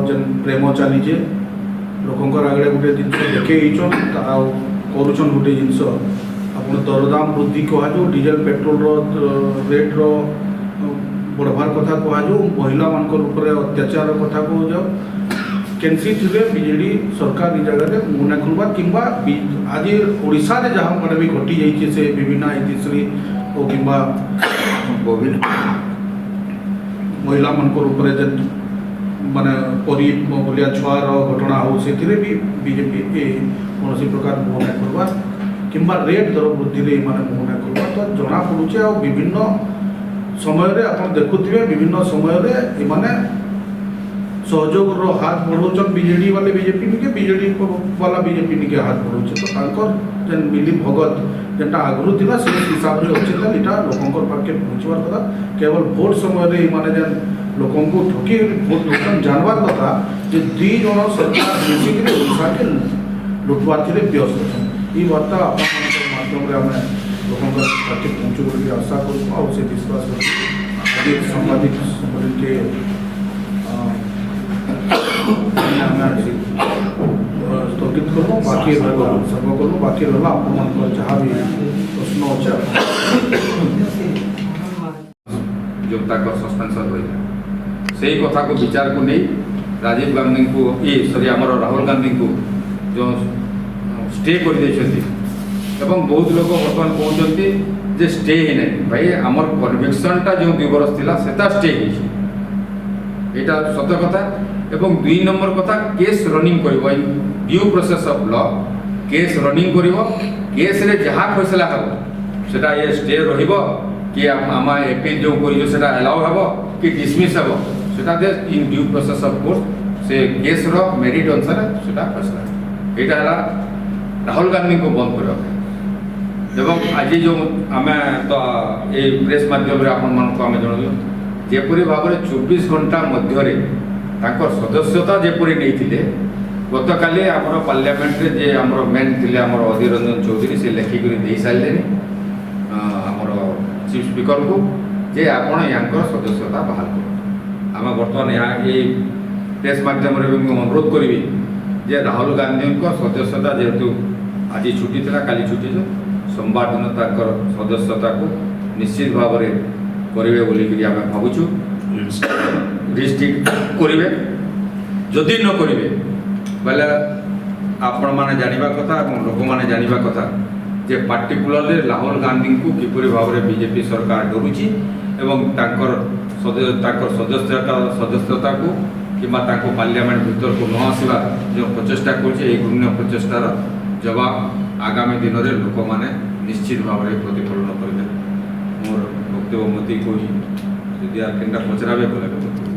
जेन प्रेम चलीजे लोकंर आगे गोटे जिन देखन करुन गोटे जिनस आप दरदाम वृद्धि कहु डीजेल पेट्रोल रेट्र बढ़वार कथा कहु महिला मान अत्याचार कथा कहु कैंसी बीजेडी सरकार ये जगह मुना खुलवा कि आज ओडिशा रे जहाँ मैंने भी घटी जाइए से विभिन्न इतिश्री और कि महिला मान माने परी बलिया छुआर घटना हो से भी बीजेपी कौन प्रकार मुना खुलवा कि रेट दर वृद्धि माने मुना खुलवा तो जना पड़ुचे आ विभिन्न समय आप देखुए विभिन्न समय माने सहयोग हाथ बढ़ाऊन बीजेडी वाले बीजेपी निके बीजेडी वाला बीजेपी निके हाथ बढ़ाऊे तो जेन मिली भगत जेनटा आगु था से हिसाब से अच्छे यहाँ लोक पाखे पहुँचवार कथा केवल भोट समय माने जेन लोक ठकी भोट जानवार कथा जे दुई जन सरकार मिसिक ओडिशा के लुटवार व्यस्त अच्छा ये वार्ता माध्यम आम लोक पाखे पहुँचू बोली आशा करूँ से विश्वास कर सांबादिक के स्थगित करूँ बाकी सर्व करूँ बाकी रहा आप जहाँ भी प्रश्न अच्छे जो सस्पेंशन रहा से कथा को विचार को नहीं राजीव गांधी को ये सॉरी आमर राहुल गांधी को जो स्टे कर बहुत लोग बर्तमान कहते जे स्टे ही नहीं भाई आमर कन्विक्शनटा जो 2 बरस थिला सेटा स्टे यहाँ सत्य कथा एवं 2 नंबर कथा केस रनिंग करिवो due process of law case running करिवो केस रे जहाँ फैसला हबो सेटा ये स्टे रहिबो कि आमा एपील जो करियो सेटा अलाउ हबो कि डिसमिस हबो सेटा दे in due process of court से केस रो मेरिट अनुसार सेटा फैसला एटा हला राहुल गांधी को बंद करियो एवं आज जो आमे तो ए प्रेस माध्यम रे आपन मान को आमे जणियो जेपरी भाव में 24 घंटा मध्य सदस्यता जेपरी नहीं गत काली आमर पार्लियामेंट रे जे आमर मेन थिले आमर अधीर रंजन चौधरी से लेखिक दे सारे आमर चीफ स्पीकर को जे आपण यहाँ सदस्यता बाहर कर आम बर्तमान यहाँ ये प्रेस माध्यम अनुरोध करी जे राहुल गांधी सदस्यता जेहेतु आज छुट्टी था काली छुट्टी सोमवार दिन तर सदस्यता को निश्चित भाव में करेंगे बोलिक आम भावुँ रिस्ट्रिक्ट करेंगे जदि न करेंगे बोले आपण मैंने जानवा कथा लोक मैंने जानवा कथा जे पार्टिकुलरली राहुल गांधी को किपरि भाव में बीजेपी सरकार डरुची एवं सदस्यता को कि पार्लियामेंट भीतर को न आसवा जो प्रचेषा कर घृण्य प्रचेषार जवाब आगामी दिन में लोक मैंने निश्चित भाव में प्रतिफलन करेंगे मोर वक्तव्य मती कोई यदि आर केनटा पचराबे बोले